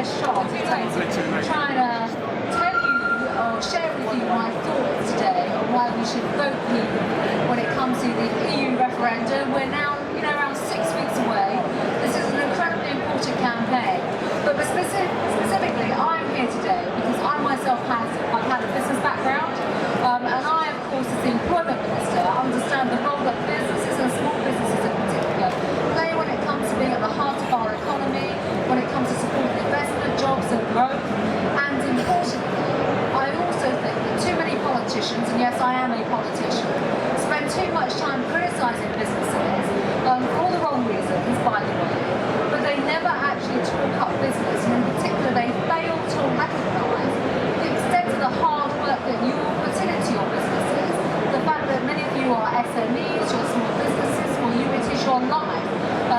best shot at trying to tell you or share with you my thoughts today on why we should vote you when it comes to the EU referendum. We're now, around 6 weeks away. This is an incredibly important campaign. But specifically, I'm here today because I myself I've had a business background, and I, of course, as the employment minister, understand the role that businesses and small businesses in particular play when it comes to being at the heart of our economy, when it comes to supporting investment, jobs and growth. And importantly, I also think that too many politicians, and yes, I am a politician, spend too much time criticising businesses for all the wrong reasons, by the way, but they never actually talk up business, and in particular they fail to recognise the extent of the hard work that you all put into your businesses, the fact that many of you are SMEs, you're small businesses, for you it is your life.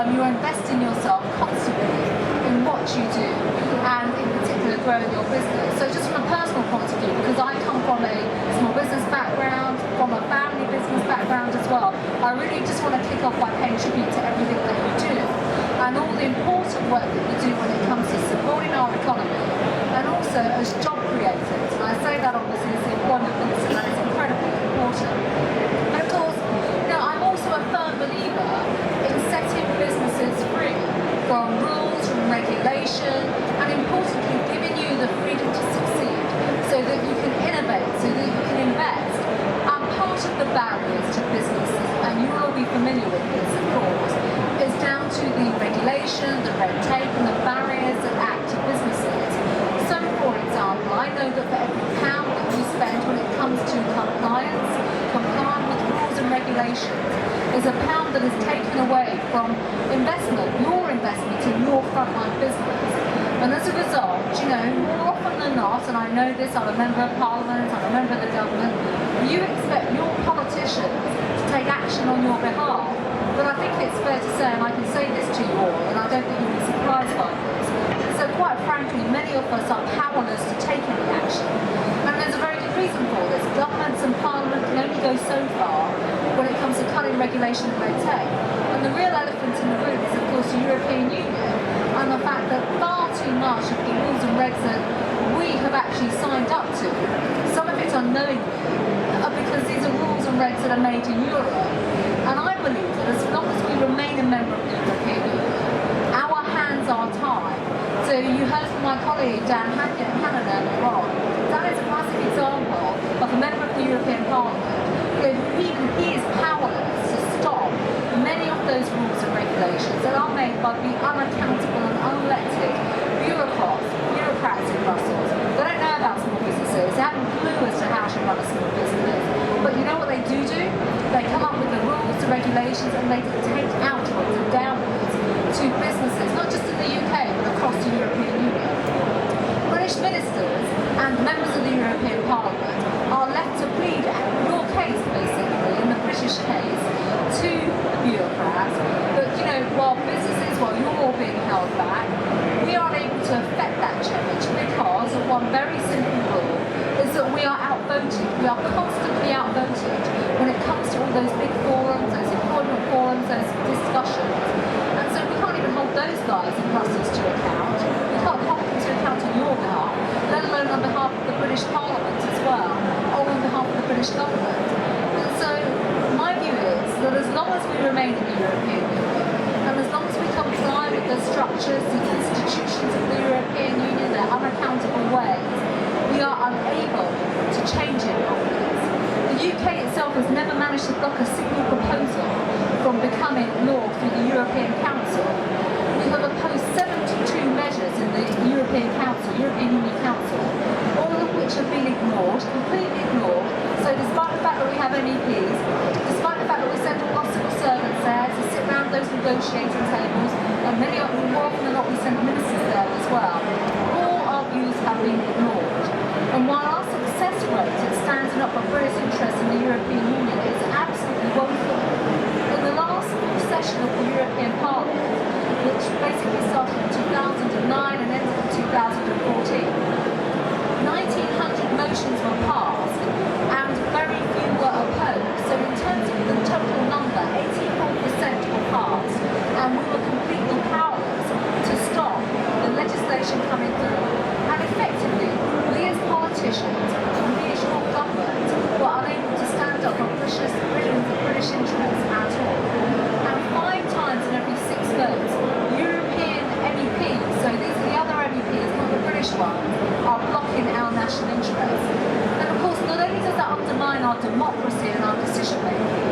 You're investing yourself constantly in what you do, and in particular growing your business. So just from a personal point of view, because I come from a small business background, from a family business background as well, I really just want to kick off by paying tribute to everything that you do, and all the important work that you do when it comes to supporting our economy, and also as job creators. And I say that obviously as the employment minister, that is incredibly important. And of course, I'm also a firm believer in setting businesses free from rules, from regulation, and importantly giving you the freedom to succeed so that you can innovate, so that you can invest. And part of the barriers to businesses, and you will all be familiar with this of course, is down to the regulation, the red tape and the barriers that act to businesses. So for example, I know that for every pound that you spend when it comes to complying with rules and regulations, is a pound that is taken away from investment, your investment in your frontline business. And as a result, more often than not, and I know this, I'm a member of Parliament, I'm a member of the government, you expect your politicians to take action on your behalf. But I think it's fair to say, and I can say this to you all, and I don't think you'll be surprised by this, so quite frankly, many of us are powerless to take any action. And there's a very good reason for this. Governments and Parliament can only go so far when it comes to cutting regulation and red tape. And the real elephant in the room is, of course, the European Union, and the fact that far too much of the rules and regs that we have actually signed up to, some of it unknowingly, are because these are rules and regs that are made in Europe. And I believe that as long as we remain a member of the European Union, our hands are tied. So you heard from my colleague Dan Hannan earlier on. Dan is a classic example of a member of the European Parliament. He is powerless to stop many of those rules and regulations that are made by the unaccountable and unelected bureaucrats in Brussels. They don't know about small businesses, they haven't a clue as to how to run a small business. But you know what they do? They come up with the rules, the regulations, and they dictate outwards and downwards to businesses, not just in the UK, but across the European Union. British ministers and members of the European Parliament are left to plead your case, basically, in the British case, to the bureaucrats. But, while you're all being held back, we aren't able to affect that change because of one very simple rule, is that we are outvoted. We are constantly outvoted when it comes to all those big forums, those employment forums, those discussions. And so we can't even hold those guys in Brussels to account. We can't hold them to account on your behalf, let alone on behalf of the British Parliament as well, or on behalf of the British government. And so my view is that as long as we remain in the European Union, and as long as we comply with the structures, the institutions of the European Union, their unaccountable ways, we are unable to change it on this. The UK itself has never managed to block a single proposal from becoming law through the European Council. We have opposed 72 measures in the European Union Council, all of which have been ignored, completely ignored. So despite the fact that we have MEPs, despite the fact that we send all our civil servants there to sit around those negotiating tables, and many of them, more often than not, we send ministers there as well, all our views have been ignored. And while our success rate in standing up for British interests in the European Union is absolutely woeful, in the last session of the European Parliament, which basically started in 2009 and ended in 2014, 1,900 motions were passed and very few were opposed. So in terms of the total number, 84% were passed, and we were billions of British interests at all. And 5 times in every 6 votes, European MEPs, so these are the other MEPs, not the British ones, are blocking our national interests. And of course, not only does that undermine our democracy and our decision making,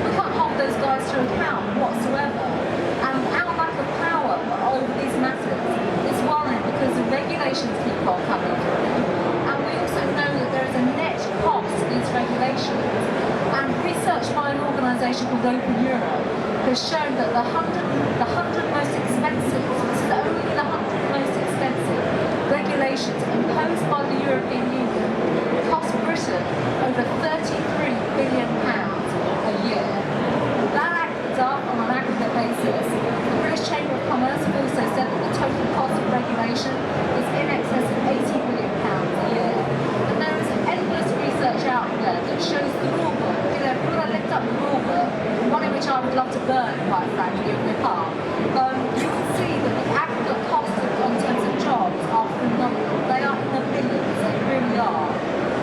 we can't hold those guys to account whatsoever. And our lack of power over these matters is worrying because the regulations keep on coming through. And we also know that there is a net cost to these regulations. And research by an organisation called Open Europe has shown that the 100 most expensive, this is only the 100 most expensive regulations imposed by the European Union cost Britain over £33 billion a year. That adds up on an aggregate basis. The British Chamber of Commerce have also said that the total cost of regulation is in excess of £80 billion a year. And there is endless research out there that shows the rule book. You know, when I lift up the rule book, one in which I would love to burn, quite frankly, in the car, you can see that the aggregate costs in terms of jobs are phenomenal. They are in the billions, they really are.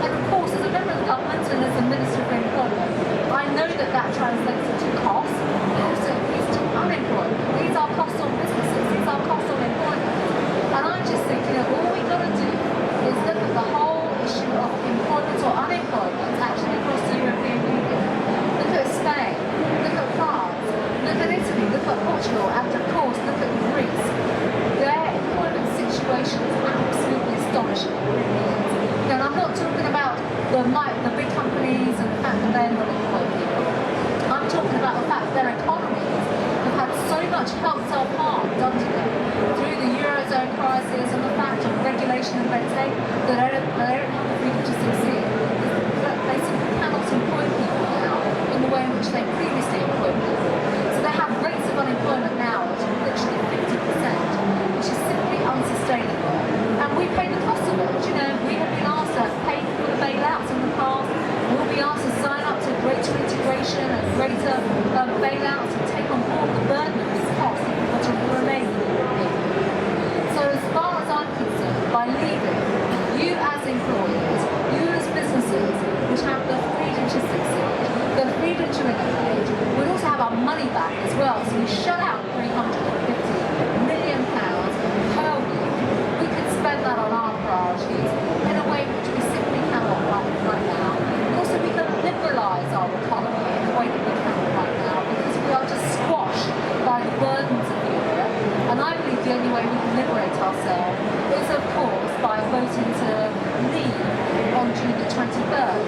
And of course, as a member of the government and as a Minister for Employment, I know that that translates into costs, but also it leads to unemployment. These are costs on businesses, these are costs on employment. And I just think, you know, all we've got to do is look at the whole issue of employment or unemployment actually across the European Union. Look at Spain, look at France, look at Italy, look at Portugal, and of course look at Greece. Their employment situation is absolutely astonishing. And I'm not talking about the big companies and the fact that they're not employing people. I'm talking about the fact that their economies have had so much health self-harm done to them through the Eurozone crisis and the fact of regulation and red tape that they don't have the freedom to succeed. They simply cannot employ people now in the way in which they previously employed people. So they have rates of unemployment now which are literally 50%, which is simply unsustainable. And we pay the cost of it. You know, we have been asked to pay for the bailouts in the past. We'll be asked to sign up to greater integration and greater bailouts and take on board the burden of this cost if we want to remain in the European Union. So as far as I'm concerned, by leaving, you as employers, you as businesses would have the freedom to succeed, the freedom to innovate. We'd also have our money back as well. So we shut out £350 million per week. We could spend that on our priorities in a way which we simply cannot right now. And also we can liberalise our economy in a way that we cannot right now because we are just squashed by the burdens of Europe. And I believe the only way we can liberate ourselves is, of course, by voting to leave on June the 23rd.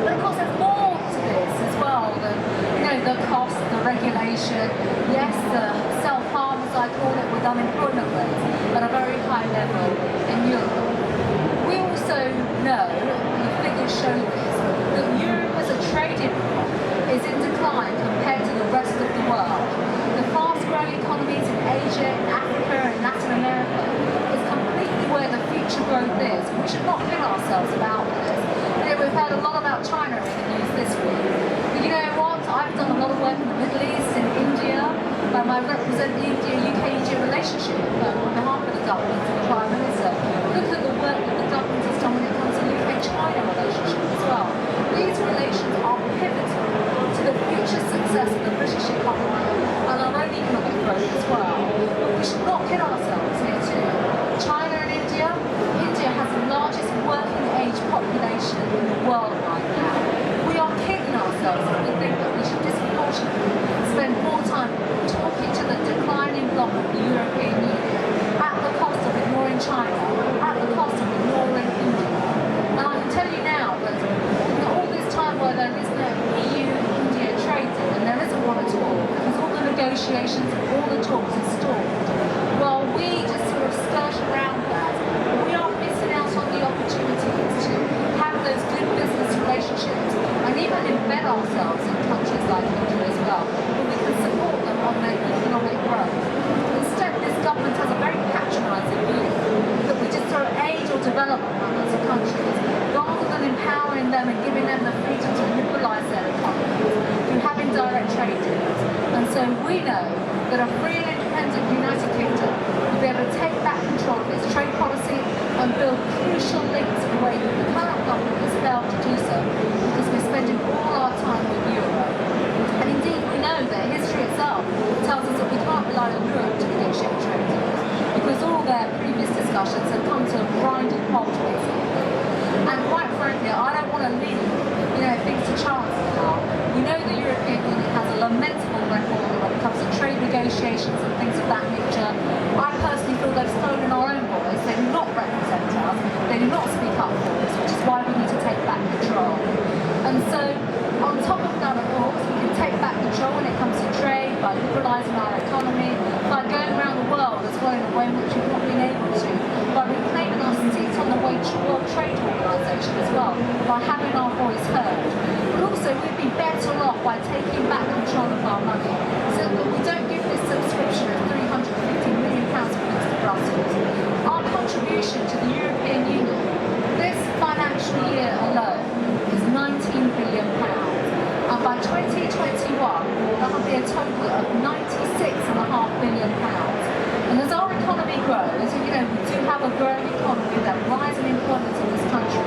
But of course there's more to this as well than, you know, the cost, the regulation, yes, the self-harm, as I call it, with unemployment rates at a very high level in Europe. We also know, and the figures show this, that Europe as a trading bloc is in decline compared to the rest of the world. The fast-growing economies in Asia, in Africa, and Latin America is completely where the future growth is. We should not kid ourselves about this. You know, we've heard a lot about China in the news this week. But you know what? I've done a lot of work in the Middle East, in India. I represent the UK-India relationship on behalf of the government and the Prime Minister. Look at the work that the government has done when it comes to the UK-China relationship as well. These relations are pivotal to the future success of the British economy and our own economic growth as well. But we should not kid ourselves here too. China and India has the largest working age population in the world right now. We are kidding ourselves if we think that we should disproportionately spend more time talking to the declining bloc of the European Union at the cost of ignoring China, at the cost of ignoring India. And I can tell you now that all this time where there is no EU-India trade deal, and there isn't one at all, because all the negotiations and all the talks are stalled, while we just sort of skirt around that, we are missing out on the opportunities to have those good business relationships and even embed ourselves in countries like India as well, where we can support them on their economic growth. Instead, this government has a very patronising view that we just throw aid or development money to countries rather than empowering them and giving them the freedom to liberalise their economies through having direct trade deals. And so we know that a free and independent United Kingdom will be able to take back control of its trade policy and build crucial links in a way that the current government has failed to do so because we're spending all our time with you associations and things of that nature. I personally feel they've stolen our own voice. They do not represent us. They do not speak up for us, which is why we need to take back control. And so, on top of that, of course, we can take back control when it comes to trade, by liberalising our economy, by going around the world as well in a way in which we've not been able to, by reclaiming our seat on the World Trade Organization as well, by having our voice heard. But also, we'd be better off by taking back control of our money, so that we don't give this subscription of £350 million to Brussels. Our contribution to the European Union this financial year alone is £19 billion. And by 2021, that will be a total of £96.5 billion. And as our economy grows, and we do have a growing economy with a rising employment in this country,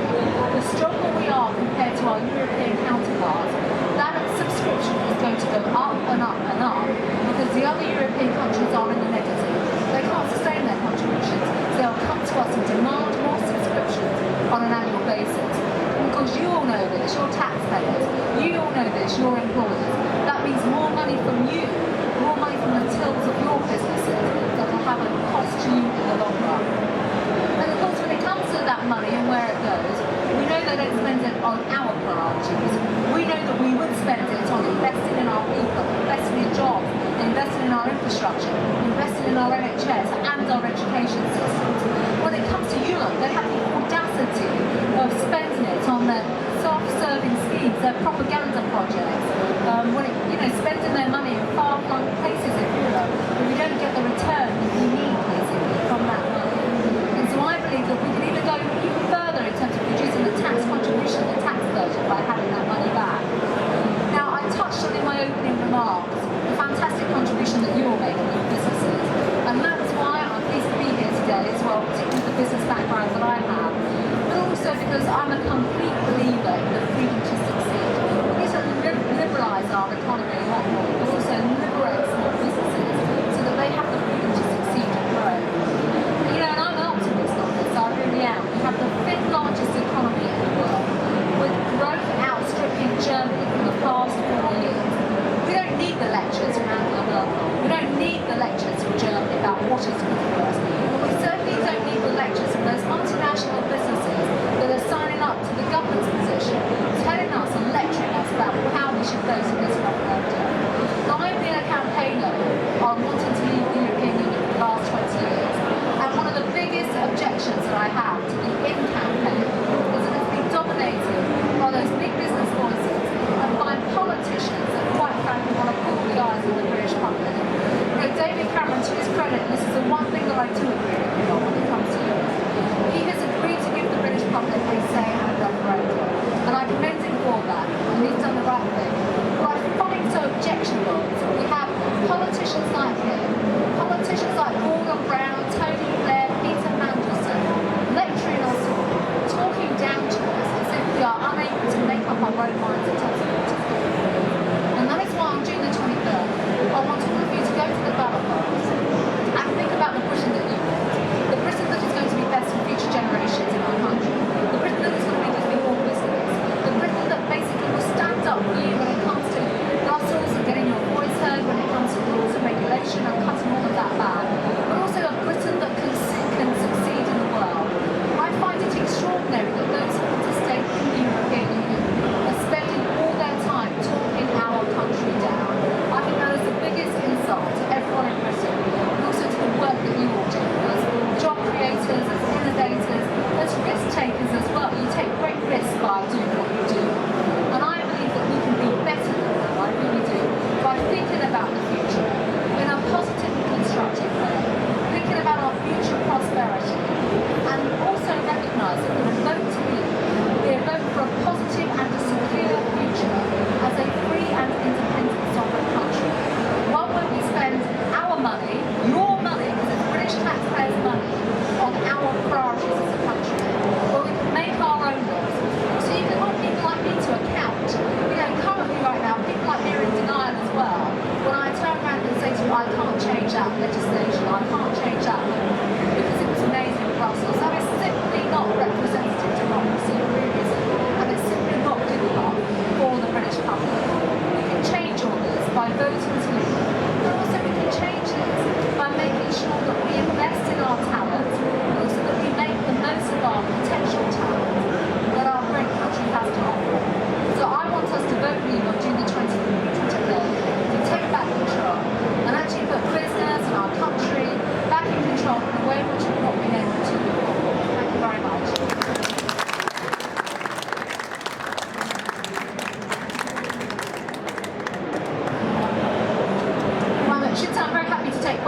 the stronger we are compared to our European counterparts, that subscription is going to go up and up and up, because the other European countries are in the negative. They can't sustain their contributions, so they'll come to us and demand more subscriptions on an annual basis. Because you all know this, you're taxpayers, you all know this, you're employers. That means more money from you, more money from the tills of your businesses that will have a cost to you in the long run. And of course, when it comes to that money and where it goes, we know they don't spend it on our priorities. We know that we would spend it on investing in our people, investing in jobs, investing in our infrastructure, investing in our NHS and our education systems. When it comes to Europe, they have the audacity of spending it on their self-serving schemes, their propaganda projects, spending their money in far-flung places in Europe, but we don't get the return that we need, basically, from that money. And so I believe that we can even go even further in terms of reducing the tax contribution, the tax burden, by having that money back. Now, I touched on in my opening remarks the fantastic contribution that you're making in businesses, and that's why I'm pleased to be here today as well, particularly with the business background that I have, but also because I'm a complete believer in the freedom to succeed. We need to liberalise our economy a lot more, but also liberate small businesses so that they have the freedom to succeed and grow. And I'm an optimist on this, I really am. We have the fifth largest economy in the world, with growth outstripping Germany for the past 4 years. We don't need the lectures from Angela Merkel. We don't need the lectures from Germany about what is good for us. But we certainly don't need the lectures from those multinational businesses that are signing up to the government's position, telling us and lecturing us about how we should vote in this referendum.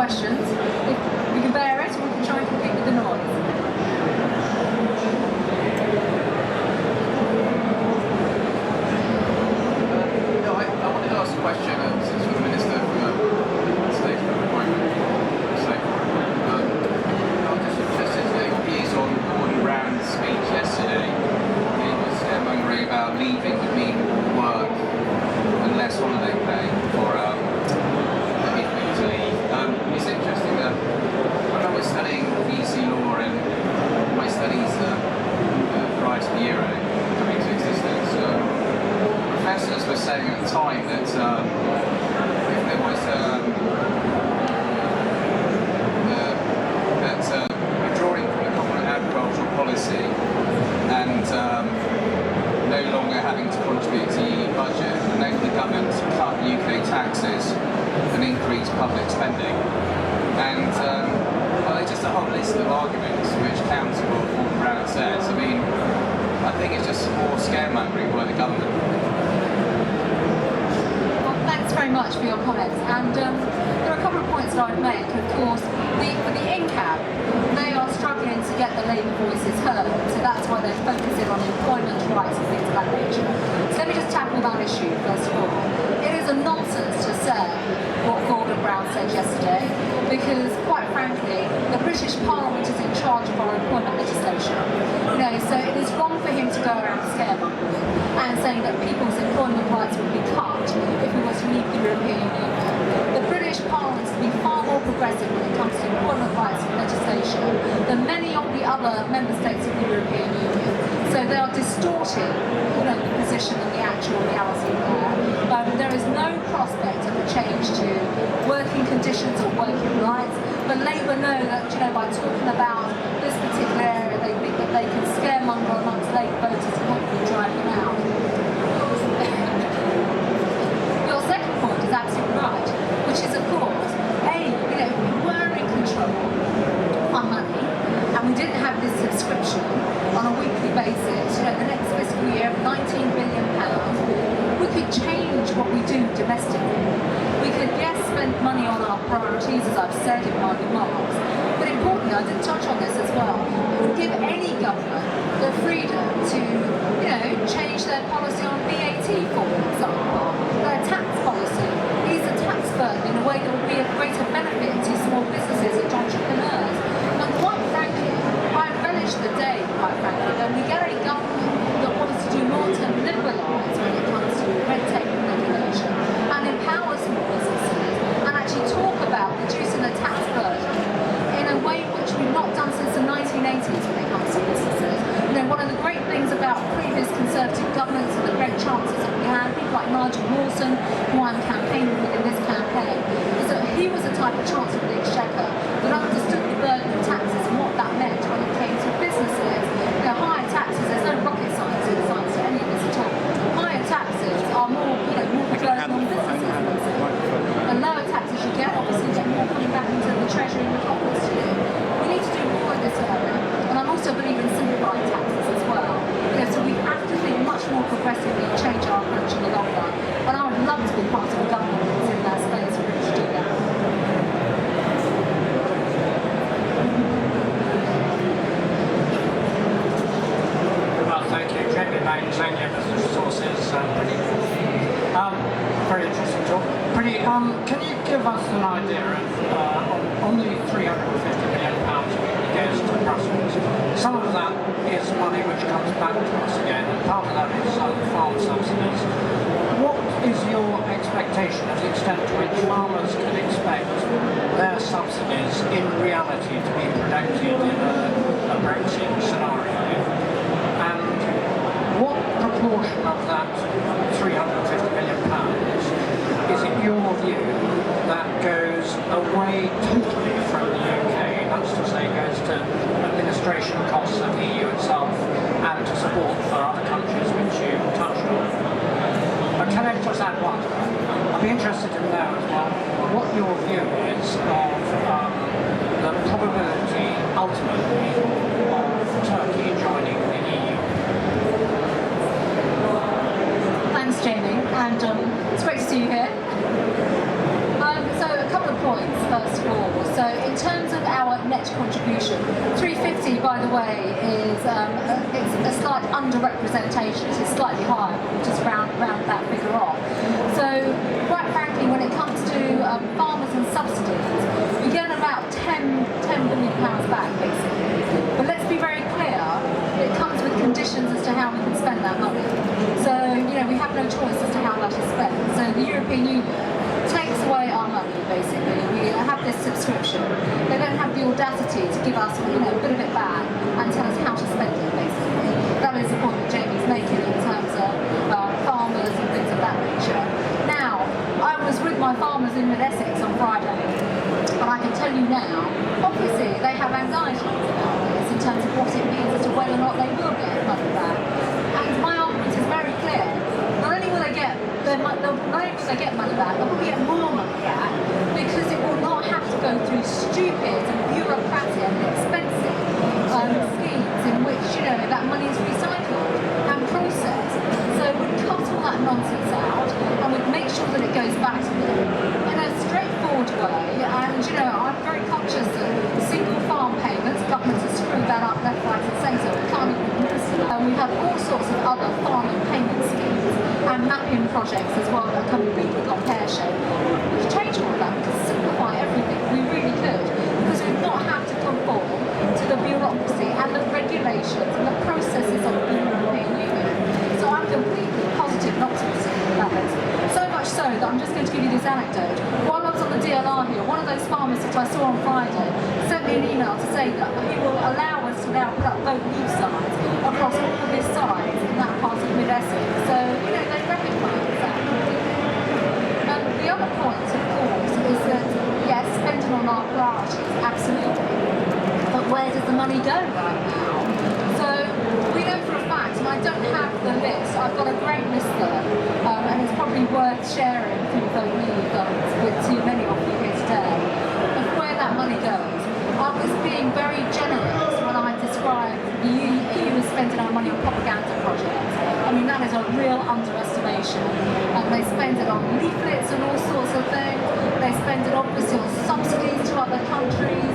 questions. If we can bear it, we can try and compete with the noise. I wanted to ask a question since you're the Minister for the State for Employment. I'm just interested in your views on Gordon Brown's speech yesterday. He was scaremongering about leaving would mean more work and less holiday pay for people to leave. It's interesting that when I was studying EC law and my studies prior to the euro coming into existence, professors were saying at the time that if there was withdrawing from the common agricultural policy and no longer having to contribute to the EU budget, enable the government to cut UK taxes and increase public spending. And there's just a whole list of arguments which counter what Gordon Brown says. I mean, I think it's just more scaremongering by the government. Thanks very much for your comments, and there are a couple of points that I'd make. Of course, for the INCAB, they are struggling to get the Labour voices heard, so that's why they're focusing on employment rights and things of that nature. So let me just tackle that issue first of all. It is a nonsense to say what Gordon Brown said yesterday, because quite frankly, the British Parliament is in charge of our employment legislation. So it is wrong for him to go around scaremongering and saying that people's employment rights would be cut if we were to leave the European Union. The British Parliament has been far more progressive when it comes to employment rights and legislation than many of the other member states of the European Union. So they are distorting the position and the actual reality there. There is no prospect of a change to working conditions or working rights, but Labour know that by talking about this particular area, they think that they can scaremonger amongst Labour voters and hopefully drive them out. Your second point is absolutely right, which is of course, if we were in control of money and we didn't have this subscription on a weekly basis, the next fiscal year of £19 billion, we could change what we do domestically. We could, yes, spend money on our priorities, as I've said in my remarks, but importantly, I did touch on this as well, it would give any government the freedom to, change their policy on VAT, for example, their tax policy, ease the tax burden in a way that would be of greater benefit to small businesses and entrepreneurs. And quite frankly, I relish the day, when we get a government that wants to do more to liberalise when it comes to red tape and regulation and empower small businesses and actually talk about reducing the tax burden in a way which we've not done since the 1980s when it comes to businesses. One of the great things about previous Conservative governments and the great chances that we had, people like Nigel Mawson, who I'm campaigning with in this campaign, is that he was the type of Chancellor of the Exchequer that understood the burden of taxes and what that meant when it came to businesses. Higher taxes, there's no rocket science in science to any of this at all. Higher taxes are more burden on businesses. The lower taxes you get, obviously, get more coming back into the Treasury and the coffers to you. We need to do more in this area. And I also believe in simplifying taxes as well. So we have to think much more progressively and change our approach in the long run. And I would love to be part of a government that's in that space for us to do that. Thank you. Jamie Bain, Zania Business Resources. Very interesting talk. Priti, can you give us an idea of, on the £350 million that goes to Brussels, some of that is money which comes back to us again, and part of that is farm subsidies. What is your expectation of the extent to which farmers can expect their subsidies in reality to be protected in a Brexit scenario? And what proportion of that £350 million is it your view that goes away totally from the UK, that's to say goes to administration costs of the EU itself and to support for other countries which you touched on? But can I just add one? I'd be interested to know as well what your view is of the probability ultimately of Turkey joining the EU. Thanks, Jamie, and it's great to see you here. So a couple of points, first of all. large contribution. 350, by the way, is it's a slight underrepresentation. It's slightly higher, but we'll just round that figure off. So, quite frankly, when it comes to farmers and subsidies, you get about £10 billion back, basically. But let's be very clear, it comes with conditions as to how we can spend that money. So, we have no choice as to how that is spent. So the European Union takes away our money, basically. We have this subscription. They don't have the audacity to give us, a bit of it back and tell us how to spend it, basically. That is the point that Jamie's making in terms of farmers and things of that nature. Now, I was with my farmers in Mid-Essex on Friday, and I can tell you now, obviously they have anxieties about this in terms of what it means as to whether or not they will get money back. And my argument is very clear. Not only will they get money back, they'll probably get more money back because it will not have to go through stupid and bureaucratic and expensive schemes in which that money is recycled and processed. So we'd cut all that nonsense out and we'd make sure that it goes back to them in a straightforward way. And I'm very conscious that single farm payments, governments have screwed that up left, right and centre. We can't even administer that. And we have all sorts of other farming payment schemes and mapping projects as well that are completely gone pear-shaped. We could change all of that, we could simplify everything, we really could, because we'd not have to conform to the bureaucracy and the regulations and the processes of the European Union. So I'm completely positive and optimistic about it. So much so that I'm just going to give you this anecdote. While I was on the DLR here, one of those farmers that I saw on Friday sent me an email to say that he will allow us to now put up vote leave signs across all of his sides in that part of Mid-Essex. So, they recognise that. And the other point, of course, is that, yes, spending on our priorities, absolutely. But where does the money go right now? So, we know for a fact, and I don't have the list, I've got a great list there, and it's probably worth sharing through vote leave with too many of you here today, of where that money goes. I was being very generous when I described the EU as spending our money on propaganda projects. I mean, that is a real underestimation. They spend it on leaflets and all sorts of things. They spend it obviously on subsidies to other countries.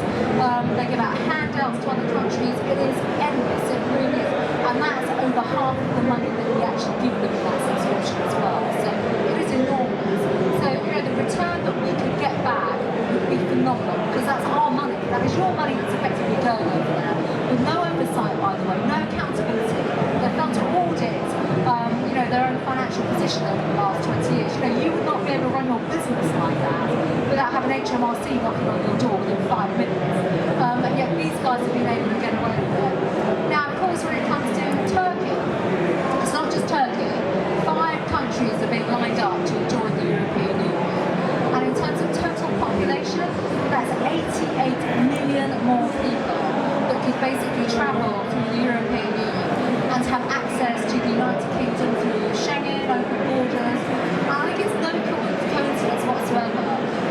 They give out handouts to other countries. It is endless, it really is. And that's over half of the money that we actually give them in that subscription as well. So it is enormous. So, the return that we could get back would be phenomenal, because that's our money. That is your money that's effectively going over there, with no oversight, by the way, no accountability. They've done to audit, their own financial position over the last 20 years. You would not be able to run your business like that without having HMRC knocking on your door within 5 minutes. And yet these guys have been able to get away with it. Now, of course, when it comes to Turkey, it's not just Turkey. 5 countries have been lined up to join the European Union. And in terms of total population, that's 88 million more people that could basically travel through the European Union and have access to the United Kingdom through Schengen, open borders. And I think it's no coincidence whatsoever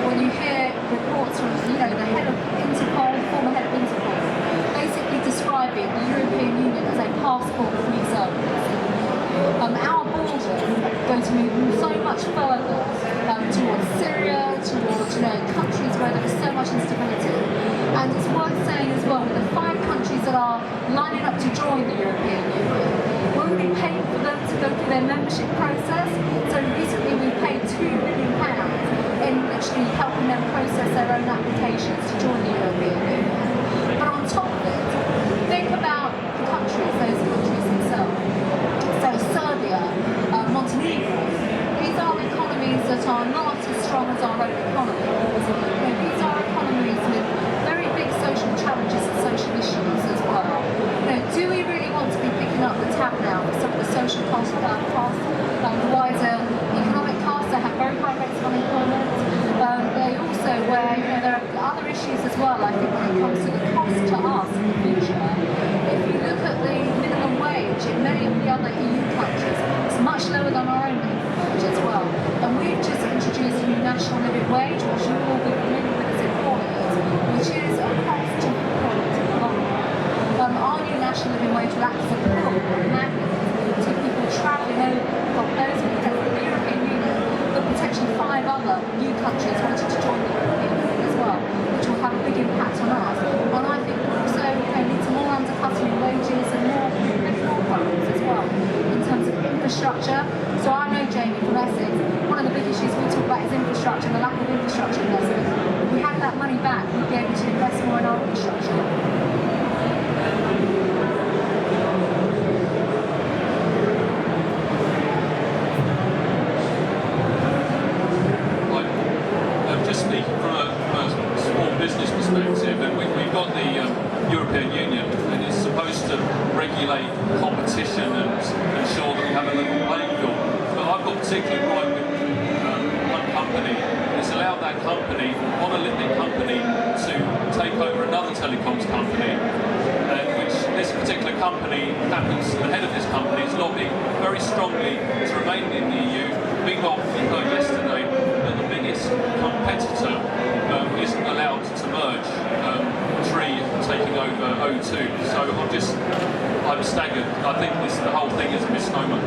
when you hear reports from, the head of Interpol, former head of Interpol, basically describing the European Union as a passport-free zone. Our borders are going to move so much further towards Syria, towards countries where there is so much instability. And it's worth saying as well, with the 5 countries that are lining up to join the European Union, we're already paying for them to go through their membership process. So recently we paid £2 million in literally helping them process their own applications to join the European Union. But on top of it, think about the countries, those countries themselves. So Serbia, Montenegro, these are economies that are not as strong as our own economy. These are economies with very big social challenges and social issues as well. Do we really want to be picking up the tab now for some of the social costs, the wider economic costs? They have very high rates of unemployment. They also, where there are other issues as well, I think, when it comes to the cost to us in the future. If you look at the minimum wage in many of the other EU countries, it's much lower than our own minimum wage as well. And we've just introduced a new national living wage, which you will be familiar with as employers, which is a cost to our new national living wage will act as a pull magnet to people travelling over from those countries of the European Union, but potentially 5 other new countries wanting to join the European Union as well, which will have a big impact on us. And I infrastructure, the lack of infrastructure investment. If we had that money back, we'd be able to invest more in our infrastructure. Just speaking from a small business perspective, and we've got the European Union, and it's supposed to regulate competition and ensure that we have a level playing field. But I've got particularly right with one company, and it's allowed that company, monolithic company, to take over another telecoms company, which this particular company happens, the head of this company is lobbying very strongly to remain in the EU. We heard yesterday that the biggest competitor isn't allowed to merge, Tree taking over O2. So I'm staggered. I think the whole thing is a misnomer.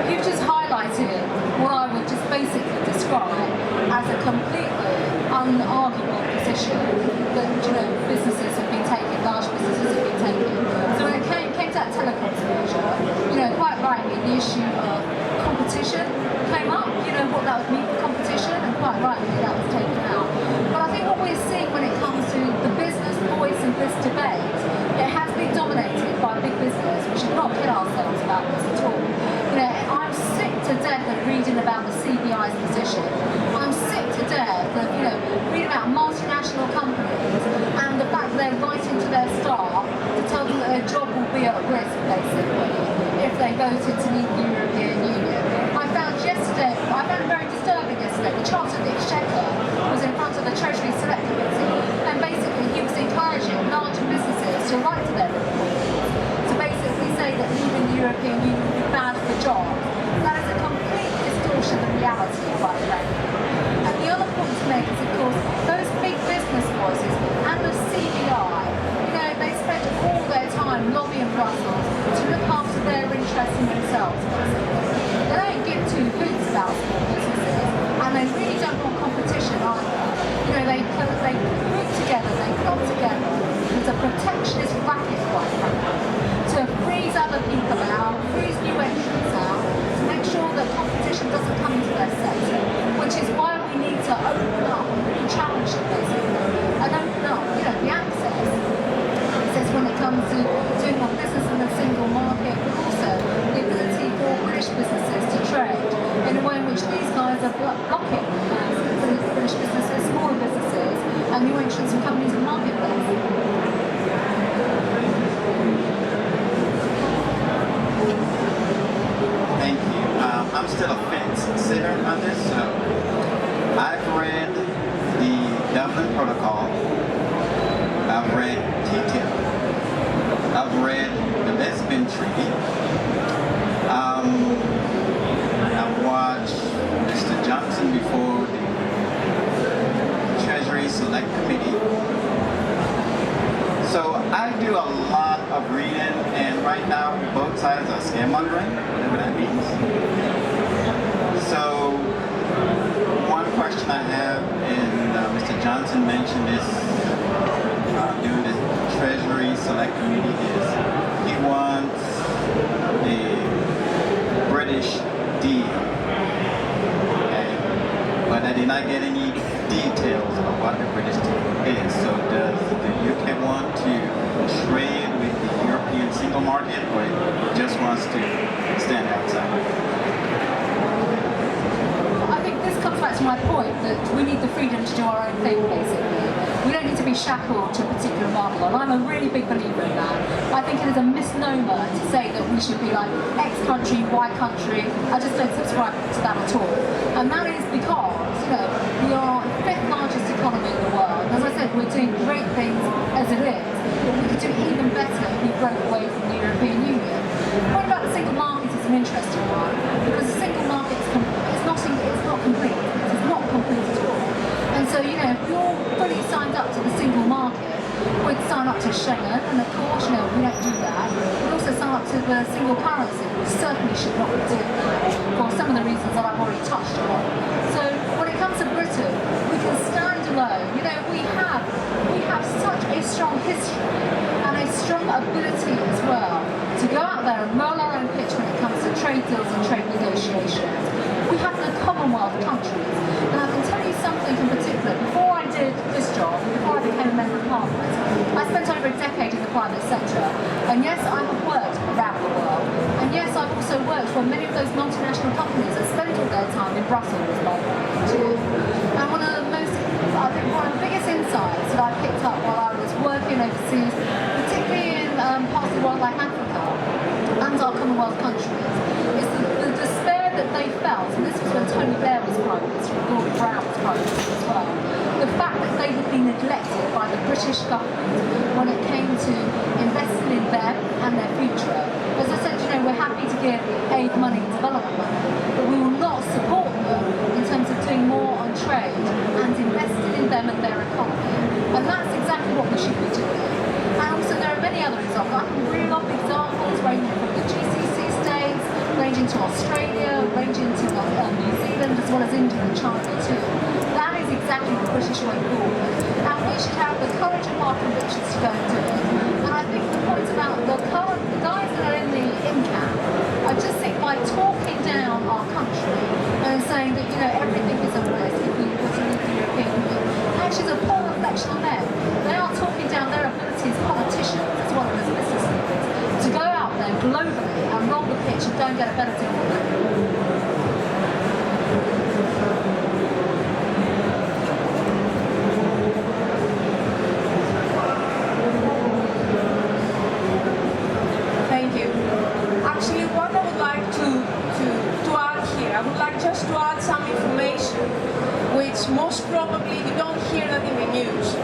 You've just highlighted what I would just basically describe as a completely unarguable position that businesses have been taking, large businesses have been taking. So when it came to that telecoms merger, quite rightly the issue of competition came up, what that would mean for competition, and quite rightly that was taken out. But I think what we're seeing when it comes to the business voice in this debate, it has been dominated by big business. We should not kid ourselves about this at all. I'm sick to death of reading about the CBI's position. I'm sick to death of, reading about multinational companies and the fact that they're writing to their staff to tell them that their job will be at risk, basically, if they voted to leave the European Union. I found it very disturbing yesterday. The Chancellor of the Exchequer was in front of the Treasury Select Committee, and basically he was encouraging larger businesses to write to their employees to basically say that leaving the European Union would be bad for jobs. That is a complete distortion of reality, quite frankly. And the other point to make is, of course, those big business voices and the CBI, they spend all their time lobbying Brussels to look after their interests in themselves. They don't give two hoots about small businesses, and they really don't want competition either. They group together, they club together. It's a protectionist racket, quite frankly, to freeze other people out, freeze new entrants out, to make sure that competition doesn't come into their sector, which is why we need to open up and challenge it, basically, and open up, the access. When it comes to doing more business in a single market, but also the ability for British businesses to trade in a way in which these guys are blocking British businesses, smaller businesses, and new entrants and companies in the marketplace. Thank you. I'm still a fence sitter on this, so I've read the Dublin Protocol, I've read TTIP, I've read the Lisbon Treaty. I've watched Mr. Johnson before the Treasury Select Committee. So I do a lot of reading, and right now both sides are scaremongering, whatever that means. So one question I have, and Mr. Johnson mentioned this during the Treasury Select Committee, is he wants a British deal. Okay? But I did not get any details of what the British deal is. So does the UK want to trade with the European single market, or it just wants to stand outside? I think this comes back to my point that we need the freedom to do our own thing, basically. We don't need to be shackled to a particular model, and I'm a really big believer in that. I think it is a misnomer to say that we should be like X country, Y country. I just don't subscribe to that at all. And that is because, we are the fifth largest economy in the world. As I said, we're doing great things as it is, but we could do even better if we broke away from the European Union. The point about the single market is an interesting one, because the single market is not complete. It's not complete at all. And so, if you're fully signed up to the single market, we'd sign up to Schengen, and of course, we don't do that. We'd also sign up to the single currency, which certainly should not be doing that, for some of the reasons that I've already touched on. So, when it comes to Britain, we can stand alone. We have such a strong history and a strong ability as well to go out there and roll our own pitch when it comes to trade deals and trade negotiations. We have the Brussels, by the way, too. And one of the biggest insights that I picked up while I was working overseas, particularly in parts of the world like Africa and our Commonwealth countries, is the despair that they felt, and this was when Tony Blair was Prime Minister and Gordon Brown was Prime Minister as well, the fact that they had been neglected by the British government when it came to investing in them and their future. As I said, we're happy to give aid money and development money, but we will not support them in terms of doing more on trade and investing in them and their economy. And that's exactly what we should be doing. And also there are many other examples. I can bring up examples ranging from the GCC states, ranging to Australia, ranging to New Zealand, as well as India and China too. That is exactly the British way forward. And we should have the courage of our convictions to go and do it. And I think the point about the guys that are in the camp, I just think by talking down our country and saying that, everything is at risk if we were to leave the European Union, actually is a poor reflection on them. They are talking down their ability as politicians as well as business leaders to go out there globally and roll the pitch and don't get a better deal than them. Actually, what I would like to add here, I would like just to add some information which most probably you don't hear that in the news,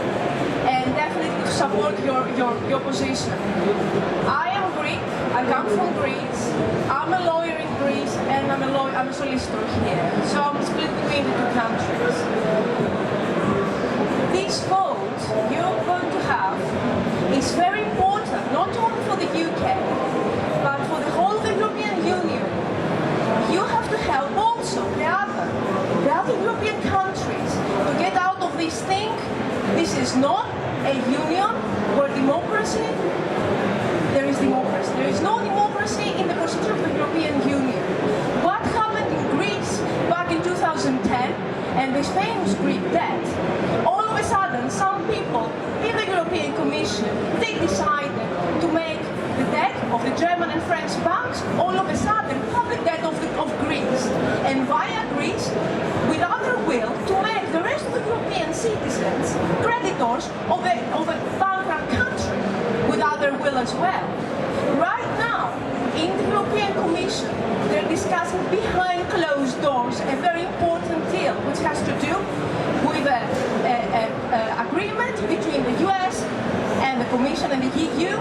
and definitely to support your position. I am Greek, I come from Greece, I'm a lawyer in Greece, and I'm a solicitor here, so I'm split between the two countries. This vote you're going to have is very important, not only for the UK, but for the whole of the European Union. You have to help also the other European countries to get out of this thing. This is not a union where there is democracy. There is no democracy in the procedure of the European Union. What happened in Greece back in 2010 and this famous Greek debt, all of a sudden some people in the European Commission, they decided to make the debt of the German and French banks all of a sudden public debt of Greece, and via Greece, without their will, to make the rest of the European citizens creditors of a bankrupt country without their will as well. Right now, in the European Commission, they're discussing behind closed doors a very important deal which has to do with an agreement between the US and the Commission and the EU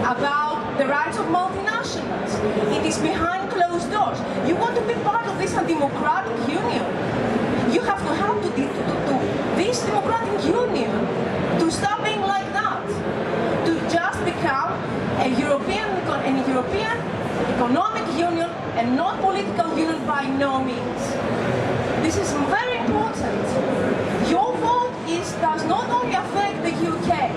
about the rights of multinationals. It is behind closed doors. You want to be part of this undemocratic union. You have to help to this democratic union to stop being like that, to just become a European economic union and not political union by no means. This is very important. Your vote does not only affect the UK,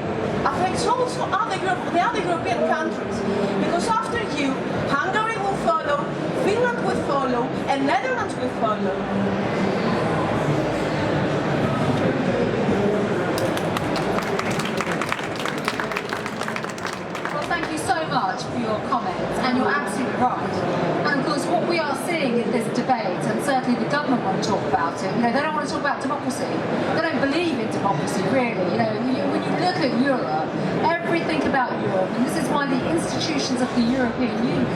affects also the other European countries. Because after you, Hungary will follow, Finland will follow, and Netherlands will follow. Thank you so much for your comments, and you're absolutely right. And of course, what we are seeing in this debate, and certainly the government want to talk about it, they don't want to talk about democracy. They don't believe in democracy, really. When you look at Europe, everything about Europe, and this is why the institutions of the European Union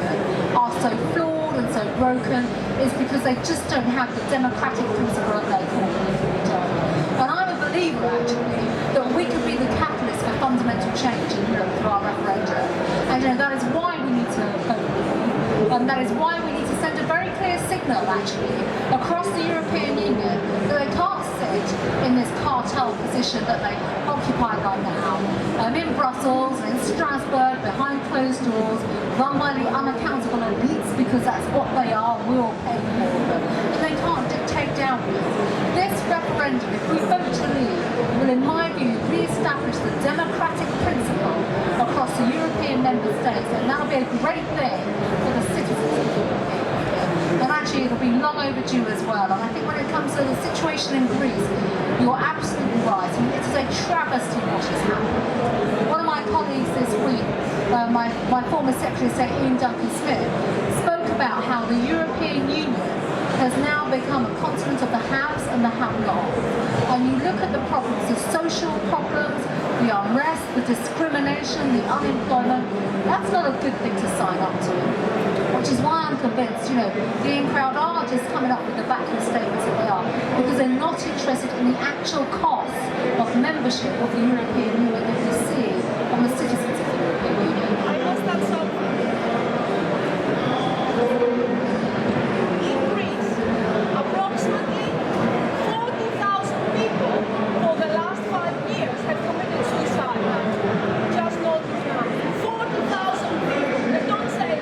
are so flawed and so broken, is because they just don't have the democratic principle at their core. And I'm a believer, actually, that we could be the catalyst for fundamental change in Europe through our referendum. And that is why we need to vote. And that is why we need to send a very clear signal, actually, across the European Union that they can't sit in this cartel position that they occupy right now, in Brussels, in Strasbourg, behind closed doors, run by the unaccountable elites, because that's what they are, we'll pay for them. And they can't dictate downwards. This referendum, if we vote to leave, will, in my view, re-establish the democratic principle across the European member states, and that'll be a great thing for the citizens of the European Union. And actually, it'll be long overdue as well. And I think when it comes to the situation in Greece, you're absolutely right. I mean, it is a travesty what has happened. One of my colleagues this week, my former Secretary of State, Ian Duncan Smith, spoke about how the European Union has now become a continent of the haves and the have-not. And you look at the problems, the social problems, the unrest, the discrimination, the unemployment, that's not a good thing to sign up to. Which is why I'm convinced, the in-crowd are just coming up with the backward statements that they are, because they're not interested in the actual cost of membership of the European Union that we see on the citizens of the European Union. I must add something. In Greece, approximately 40,000 people for the last 5 years have committed suicide. Just notice now. 40,000 people. They don't say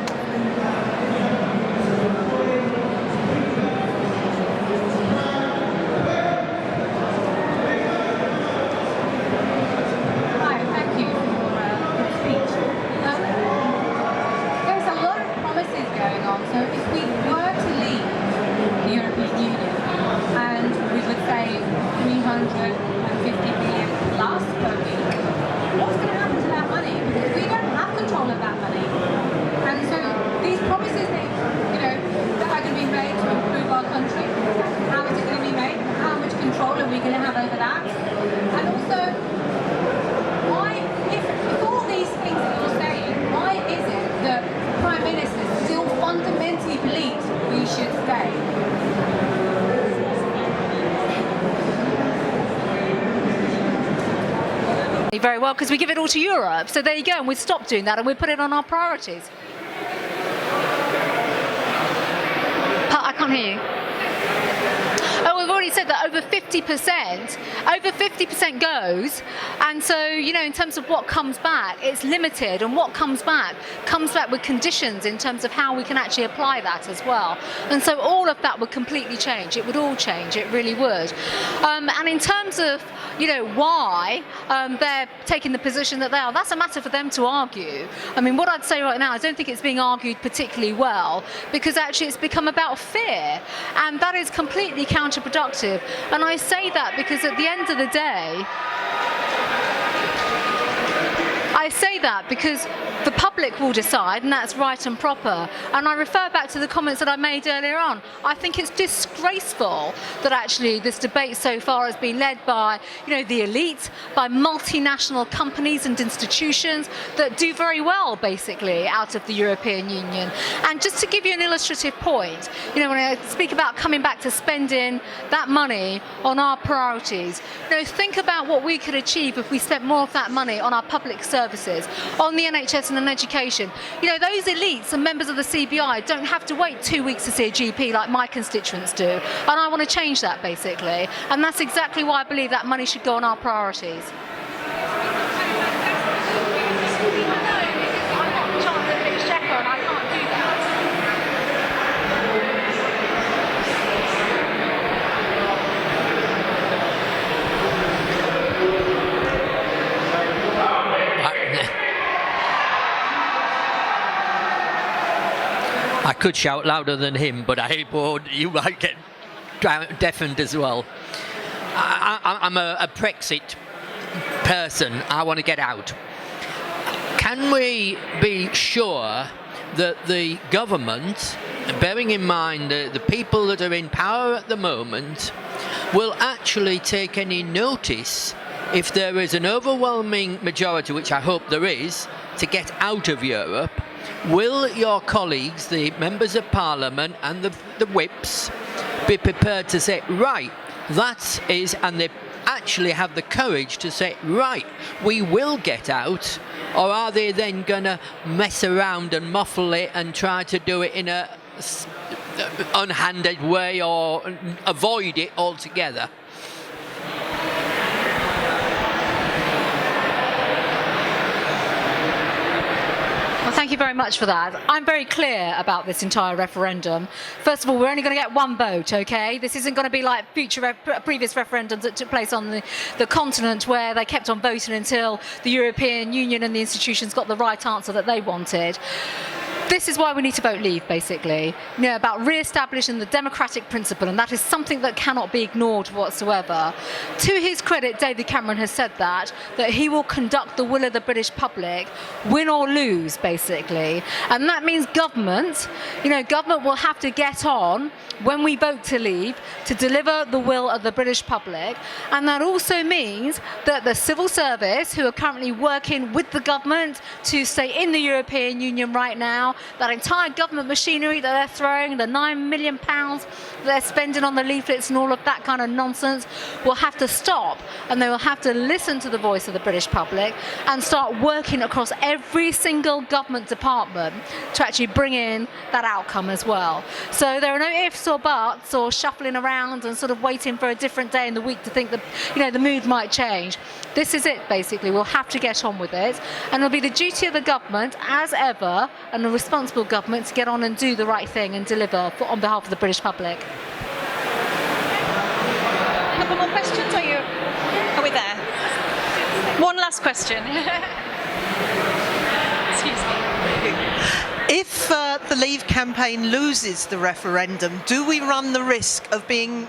Hi, thank you for your speech. There's a lot of promises going on. So if we were to leave the European Union and we would save 350 billion plus per week, what's going to happen to that money? Because we don't have control of that money. And so these promises that are going to be made to improve our country, how is it going to be made? How much control are we going to have over that? And also, why, if all these things that you're saying, why is it that Prime Minister still fundamentally believes we should stay? Very well, because we give it all to Europe. So there you go, and we've stopped doing that and we put it on our priorities. I can't hear you. Oh, we've already said that over 50% goes, and so in terms of what comes back, it's limited, and what comes back with conditions in terms of how we can actually apply that as well. And so all of that would completely change. It would all change. It really would. And in terms of why they're taking the position that they are, that's a matter for them to argue. I mean, what I'd say right now, I don't think it's being argued particularly well, because actually it's become about fear, and that is completely counterproductive. And I say that because at the end of the day, the public will decide, and that's right and proper. And I refer back to the comments that I made earlier on. I think it's disgraceful that actually this debate so far has been led by, the elite, by multinational companies and institutions that do very well, basically, out of the European Union. And just to give you an illustrative point, when I speak about coming back to spending that money on our priorities, think about what we could achieve if we spent more of that money on our public services, on the NHS and on education. Those elites and members of the CBI don't have to wait 2 weeks to see a GP like my constituents do. And I want to change that, basically. And that's exactly why I believe that money should go on our priorities. I could shout louder than him, but you might get deafened as well. I'm a Brexit person. I want to get out. Can we be sure that the government, bearing in mind the people that are in power at the moment, will actually take any notice if there is an overwhelming majority, which I hope there is, to get out of Europe? Will your colleagues, the members of parliament and the whips, be prepared to say, right, that is, and they actually have the courage to say, right, we will get out? Or are they then going to mess around and muffle it and try to do it in a unhanded way or avoid it altogether? Well, thank you very much for that. I'm very clear about this entire referendum. First of all, we're only going to get one vote, okay? This isn't going to be like previous referendums that took place on the continent, where they kept on voting until the European Union and the institutions got the right answer that they wanted. this is why we need to vote Leave, basically. You know, about re-establishing the democratic principle, and that is something that cannot be ignored whatsoever. To his credit, David Cameron has said that he will conduct the will of the British public, win or lose, basically. And that means government will have to get on when we vote to leave to deliver the will of the British public. And that also means that the civil service, who are currently working with the government to stay in the European Union right now, that entire government machinery that they're throwing, the £9 million that they're spending on the leaflets and all of that kind of nonsense, will have to stop, and they will have to listen to the voice of the British public and start working across every single government department to actually bring in that outcome as well. So there are no ifs or buts or shuffling around and sort of waiting for a different day in the week to think that the mood might change. This is it, basically. We'll have to get on with it, and it'll be the duty of the government, as ever, and the responsible government, to get on and do the right thing and deliver on behalf of the British public. A couple more questions? Are we there? One last question. Excuse me. If the Leave campaign loses the referendum, do we run the risk of being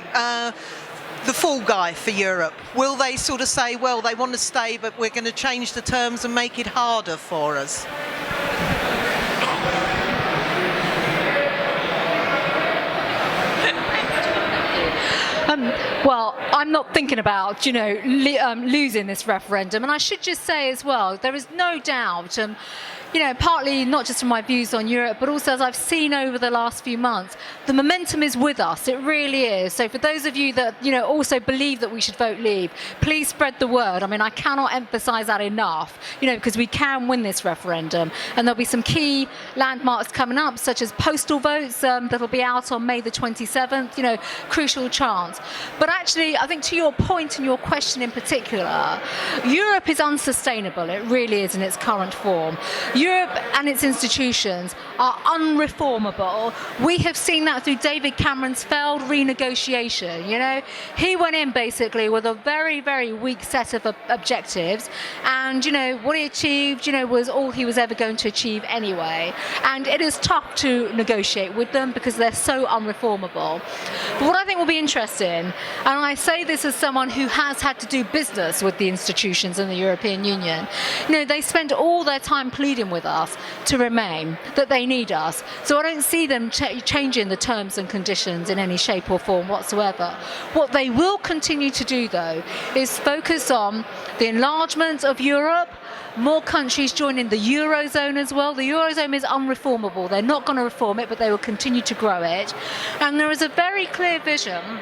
the fall guy for Europe? Will they sort of say, well, they want to stay, but we're going to change the terms and make it harder for us? Well, I'm not thinking about, losing this referendum. And I should just say as well, there is no doubt, partly not just from my views on Europe, but also as I've seen over the last few months, the momentum is with us. It really is. So for those of you that, also believe that we should vote Leave, please spread the word. I mean, I cannot emphasise that enough, because we can win this referendum. And there'll be some key landmarks coming up, such as postal votes that'll be out on May the 27th, crucial chance. But actually, I think to your point and your question in particular, Europe is unsustainable. It really is in its current form. Europe and its institutions are unreformable. We have seen that through David Cameron's failed renegotiation. He went in basically with a very, very weak set of objectives, and what he achieved, was all he was ever going to achieve anyway. And it is tough to negotiate with them because they're so unreformable. But what I think will be interesting, and I say this as someone who has had to do business with the institutions in the European Union, they spend all their time pleading with us to remain, that they need us. So I don't see them changing the terms and conditions in any shape or form whatsoever. What they will continue to do, though, is focus on the enlargement of Europe, more countries joining the Eurozone as well. The Eurozone is unreformable. They're not going to reform it, but they will continue to grow it. And there is a very clear vision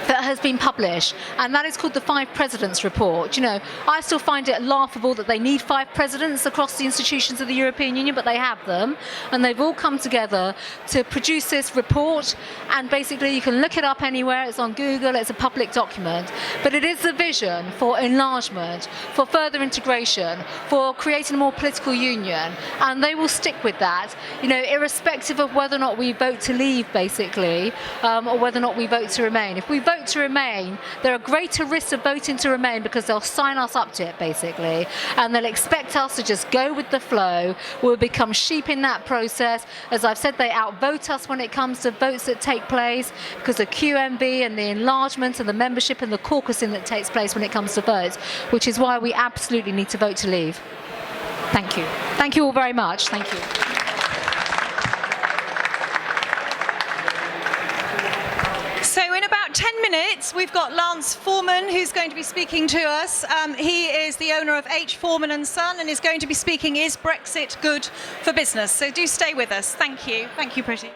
that has been published, and that is called the 5 Presidents Report. I still find it laughable that they need 5 presidents across the institutions of the European Union, but they have them, and they've all come together to produce this report. And basically, you can look it up anywhere. It's on Google. It's a public document. But it is the vision for enlargement, for further integration, for creating a more political union, and they will stick with that, irrespective of whether or not we vote to leave, basically, or whether or not we vote to remain. If we vote to remain, there are greater risks of voting to remain because they'll sign us up to it, basically, and they'll expect us to just go with the flow. We'll become sheep in that process. As I've said, they outvote us when it comes to votes that take place because of QMB and the enlargement and the membership and the caucusing that takes place when it comes to votes, which is why we absolutely need to vote to leave. Thank you. Thank you all very much. Thank you. So in about 10 minutes, we've got Lance Foreman, who's going to be speaking to us. He is the owner of H. Foreman & Son and is going to be speaking, Is Brexit Good for Business? So do stay with us. Thank you. Thank you, Priti.